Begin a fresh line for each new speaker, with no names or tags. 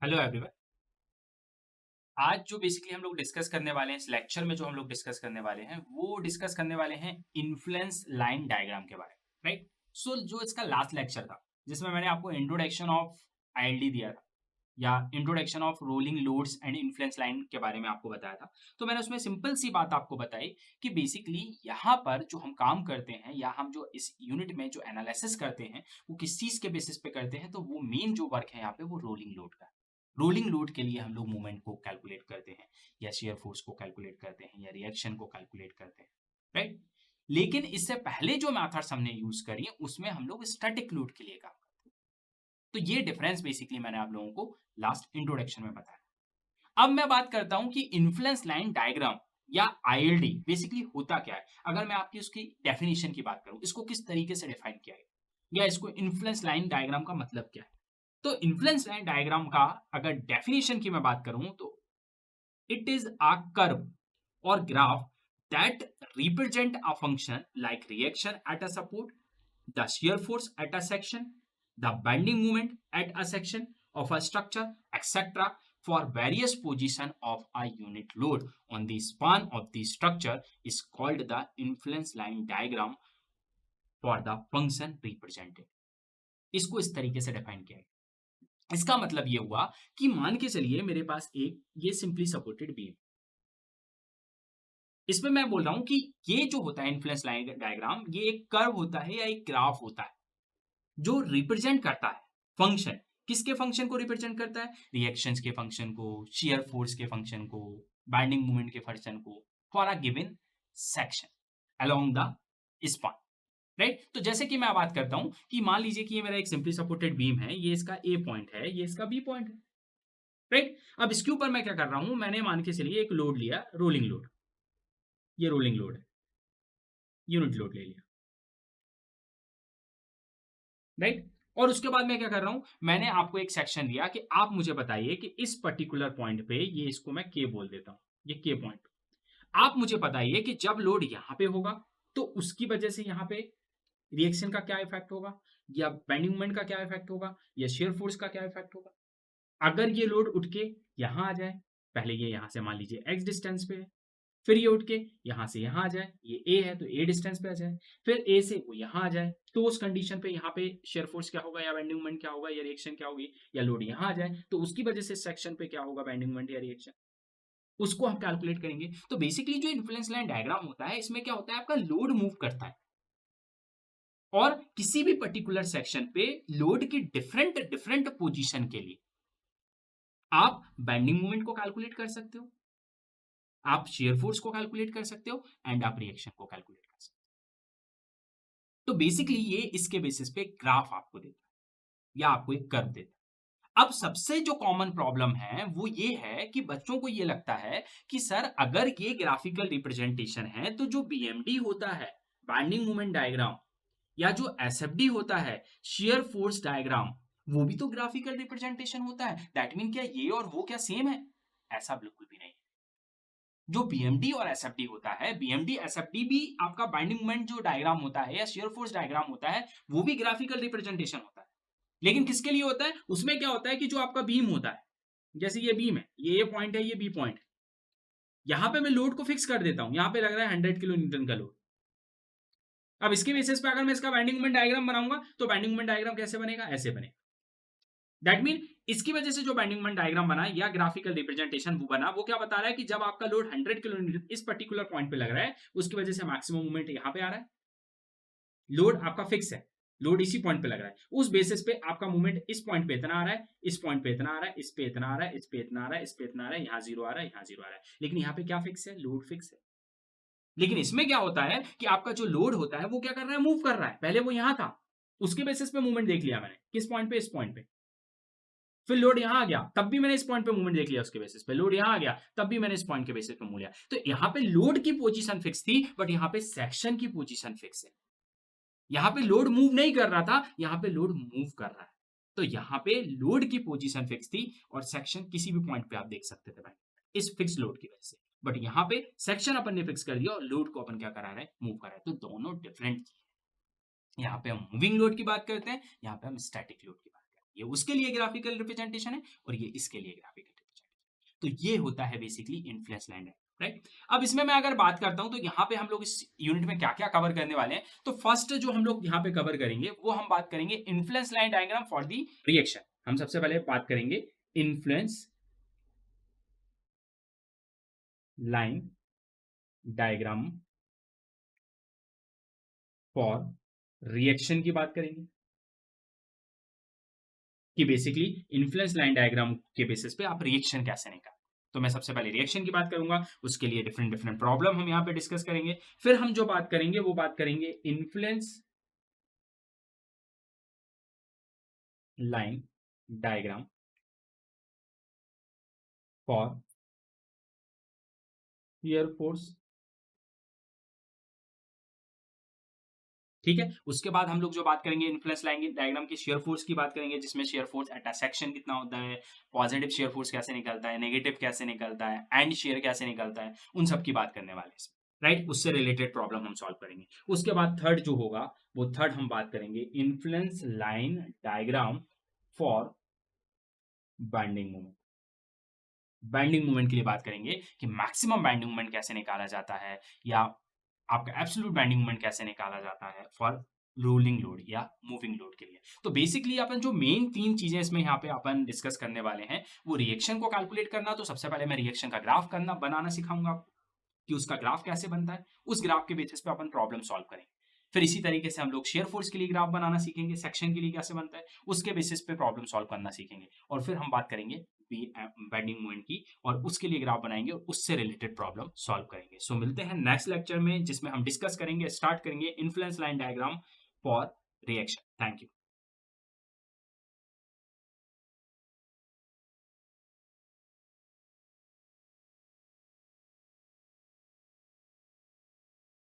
Hello everyone. आज जो basically हम लोग डिस्कस करने वाले हैं इस लेक्चर में जो हम लोग डिस्कस करने वाले हैं वो डिस्कस करने वाले हैं इन्फ्लुएंस लाइन डायग्राम के बारे में, राइट। सो जो इसका लास्ट लेक्चर था जिसमें मैंने आपको इंट्रोडक्शन ऑफ आईएलडी दिया था या introduction of rolling loads and influence line के बारे में आपको बताया था, तो मैंने उसमें सिंपल सी बात आपको बताई कि बेसिकली यहाँ पर जो हम काम करते हैं या हम जो इस यूनिट में जो एनालिसिस करते हैं वो किस चीज के बेसिस पे करते हैं, तो वो मेन जो वर्क है यहाँ पे वो रोलिंग लोड का है। रोलिंग लोड के लिए हम लोग मूवमेंट को कैलकुलेट करते हैं या शेयर फोर्स को कैलकुलेट करते हैं या रिएक्शन को कैलकुलेट करते हैं, राइट। लेकिन इससे पहले जो मैथड्स हमने यूज करी उसमें हम लोग स्टैटिक लोड के लिए काम करते हैं। तो ये डिफरेंस बेसिकली मैंने आप लोगों को लास्ट इंट्रोडक्शन में बताया। अब मैं बात करता हूं कि इन्फ्लुएंस लाइन डायग्राम या आईएलडी बेसिकली होता क्या है। अगर मैं आपकी उसकी डेफिनेशन की बात करूं, इसको किस तरीके से डिफाइन किया गया या इसको इन्फ्लुएंस लाइन डायग्राम का मतलब क्या है, तो इन्फ्लुएंस लाइन डायग्राम का अगर डेफिनेशन की मैं बात करूं तो इट इज अ कर्व और graph that represent a function like reaction at a support, the shear force at a section, the bending moment at a section of a structure, etc. for various position of a unit load on the span of the structure is called the influence line diagram for the function represented. इसको इस तरीके से define किया गया। इसका मतलब ये हुआ कि मान के चलिए मेरे पास एक ये सिंपली सपोर्टेड बीम, इसमें मैं बोल रहा हूं कि ये जो होता है इन्फ्लुएंस लाइन डायग्राम, ये एक कर्व होता है या एक ग्राफ होता है जो रिप्रेजेंट करता है फंक्शन। किसके फंक्शन को रिप्रेजेंट करता है? रिएक्शंस के फंक्शन को, शियर फोर्स के फंक्शन को, बाइंडिंग मोमेंट के फंक्शन को for a given section along the span, right. तो जैसे कि मैं बात करता हूं कि मान लीजिए कि ये मेरा एक सिंपली सपोर्टेड बीम है, ये इसका ए पॉइंट है, ये इसका बी पॉइंट है, राइट। अब इसके ऊपर मैं क्या कर रहा हूं, मैंने मान के चलिए एक लोड लिया, रोलिंग लोड। ये रोलिंग लोड है, यूनिट लोड ले लिया, राइट। और उसके बाद मैं क्या कर रहा हूं, मैंने आपको एक सेक्शन दिया कि आप मुझे बताइए कि इस पर्टिकुलर पॉइंट पे, ये इसको मैं के बोल देता हूं, ये के पॉइंट, आप मुझे बताइए कि जब लोड यहां पे होगा तो उसकी वजह से यहां पे रिएक्शन का क्या इफेक्ट होगा, या बेंडिंग मोमेंट का क्या इफेक्ट होगा, या शेयर फोर्स का क्या इफेक्ट होगा। अगर ये लोड उठ के यहां आ जाए, पहले ये यहां से मान लीजिए एक्स डिस्टेंस पे है, फिर ये उठ के यहां से यहां आ जाए, ये ए है तो ए डिस्टेंस पे आ जाए, फिर ए से वो यहां आ जाए, तो उस कंडीशन पे यहाँ पे शेयर फोर्स क्या होगा या बेंडिंग मोमेंट क्या होगा या रिएक्शन क्या होगी, या लोड यहां आ जाए तो उसकी वजह से सेक्शन पे क्या होगा, बेंडिंग मोमेंट या रिएक्शन, उसको हम कैलकुलेट करेंगे। तो बेसिकली जो इन्फ्लुएंस लाइन डायग्राम होता है, इसमें क्या होता है, आपका लोड मूव करता है और किसी भी पर्टिकुलर सेक्शन पे लोड की डिफरेंट डिफरेंट पोजीशन के लिए आप बेंडिंग मोमेंट को कैलकुलेट कर सकते हो, आप शेयर फोर्स को कैलकुलेट कर सकते हो एंड आप रिएक्शन को कैलकुलेट कर सकते हो। तो बेसिकली ये इसके बेसिस पे ग्राफ आपको देता है या आपको एक कर्व देता है। अब सबसे जो कॉमन प्रॉब्लम है वो ये है कि बच्चों को ये लगता है कि सर अगर ये ग्राफिकल रिप्रेजेंटेशन है तो जो बीएमडी होता है, बाइंडिंग मोमेंट डायग्राम, या जो एसएफडी होता है, शियर फोर्स डायग्राम, वो भी तो ग्राफिकल रिप्रेजेंटेशन होता है। दैट मीन क्या ये और वो क्या सेम है? ऐसा बिल्कुल भी नहीं। जो बीएमडी और एसएफडी होता है, बीएमडी एसएफडी भी आपका बाइंडिंग मोमेंट जो डायग्राम होता है या शेयर फोर्स डायग्राम होता है, वो भी ग्राफिकल रिप्रेजेंटेशन होता है। लेकिन किसके लिए होता है? उसमें क्या होता है कि जो आपका बीम होता है, जैसे ये बीम है, ये पॉइंट है, ये बी पॉइंट है, यहां पे मैं लोड को फिक्स कर देता हूं, यहां पे लग रहा है 100 किलो न्यूटन का लोड। अब इसके बेसिस पे अगर मैं इसका बाइंडिंग मोमेंट डायग्राम बनाऊंगा तो बाइंडिंग मोमेंट डायग्राम कैसे बनेगा, ऐसे बनेगा। दैट मीन इसकी वजह से जो बाइंडिंग मोमेंट डायग्राम बना या ग्राफिकल रिप्रेजेंटेशन वो बना, वो क्या बता रहा है कि जब आपका लोड 100 किलो न्यूटन इस पर्टिकुलर पॉइंट पे लग रहा है, उसकी वजह से मैक्सिमम मूवमेंट यहां पे आ रहा है। लोड आपका फिक्स है, लोड इसी पॉइंट पे लग रहा है, उस बेसिस पे आपका मूवमेंट इस पॉइंट पे इतना आ रहा है, इस पॉइंट पे इतना आ रहा है, इस पे इतना आ रहा है, इस पे इतना आ रहा है, इस पे इतना आ रहा है, यहाँ जीरो आ रहा है, यहाँ जीरो आ रहा है। लेकिन यहाँ पे क्या फिक्स है? लोड फिक्स है। लेकिन इसमें क्या होता है कि आपका जो लोड होता है वो क्या कर रहा है, मूव कर रहा है। पहले वो यहां था, उसके बेसिस पे मूवमेंट देख लिया मैंने, किस पॉइंट पे, इस पॉइंट पे। फिर लोड यहां आ गया, तब भी मैंने इस पॉइंट पे मूवमेंट देख लिया उसके बेसिस पे। लोड यहां आ गया, तब भी मैंने इस पॉइंट के बेसिस पे मूव लिया। तो यहाँ पे लोड की पोजीशन फिक्स थी, बट यहाँ पे सेक्शन की पोजीशन फिक्स है। यहाँ पे लोड मूव नहीं कर रहा था, यहाँ पे लोड मूव कर रहा है। तो यहाँ पे लोड की पोजीशन फिक्स थी और सेक्शन किसी भी पॉइंट पे आप देख सकते थे भाई, इस फिक्स लोड की वजह से। बट यहाँ पे सेक्शन अपन ने फिक्स कर दिया और लोड को अपन क्या करा रहे हैं, मूव करा रहे हैं। तो दोनों डिफरेंट। यहाँ पे हम मूविंग लोड की बात करते हैं, यहाँ पे हम स्टैटिक लोड की बात करते हैं। ये उसके लिए ग्राफिकल रिप्रेजेंटेशन है और ये इसके लिए ग्राफिकल रिप्रेजेंटेशन। तो ये होता है basically influence line diagram, right. अब इसमें मैं अगर बात करता हूं तो यहाँ पे हम लोग इस यूनिट में क्या क्या कवर करने वाले हैं। तो फर्स्ट जो हम लोग यहाँ पे कवर करेंगे वो हम बात करेंगे influence line diagram for the reaction. हम सबसे पहले बात करेंगे influence line diagram for reaction की बात करेंगे कि बेसिकली इन्फ्लुएंस लाइन डायग्राम के बेसिस पे आप रिएक्शन कैसे निकाल। तो मैं सबसे पहले रिएक्शन की बात करूंगा, उसके लिए डिफरेंट डिफरेंट प्रॉब्लम हम यहाँ पे डिस्कस करेंगे। फिर हम जो बात करेंगे वो बात करेंगे influence line diagram for shear force. ठीक है, उसके बाद हम लोग जो बात करेंगे इन्फ्लुएंस लाइन डायग्राम की शियर फोर्स की बात करेंगे, जिसमें shear force at a section कितना होता है, पॉजिटिव शियर फोर्स कैसे निकलता है, नेगेटिव कैसे निकलता है, एंड शियर कैसे निकलता है, उन सब की बात करने वाले हैं, राइट। उससे रिलेटेड प्रॉब्लम हम सॉल्व करेंगे। उसके बाद थर्ड जो होगा वो थर्ड हम बात करेंगे influence line diagram for binding moment. Binding moment के लिए बात करेंगे कि मैक्सिमम बाइंडिंग मोमेंट कैसे निकाला जाता है, या आपका एब्सोल्यूट बाइंडिंग मोमेंट कैसे निकाला जाता है फॉर रोलिंग लोड या मूविंग लोड के लिए। तो बेसिकली अपन जो मेन तीन चीजें इसमें यहाँ पे अपन डिस्कस करने वाले हैं वो रिएक्शन को कैलकुलेट करना। तो सबसे पहले मैं रिएक्शन का ग्राफ करना बनाना सिखाऊंगा आपको कि उसका ग्राफ कैसे बनता है, उस ग्राफ के बेसिस पे अपन प्रॉब्लम सॉल्व करेंगे। फिर इसी तरीके से हम लोग शेयर फोर्स के लिए ग्राफ बनाना सीखेंगे, सेक्शन के लिए कैसे बनता है उसके बेसिस पे प्रॉब्लम सॉल्व करना सीखेंगे। और फिर हम बात करेंगे बेंडिंग मोमेंट की और उसके लिए ग्राफ बनाएंगे और उससे रिलेटेड प्रॉब्लम सॉल्व करेंगे। सो मिलते हैं नेक्स्ट लेक्चर में जिसमें हम डिस्कस करेंगे, स्टार्ट करेंगे influence line diagram for reaction. Thank you.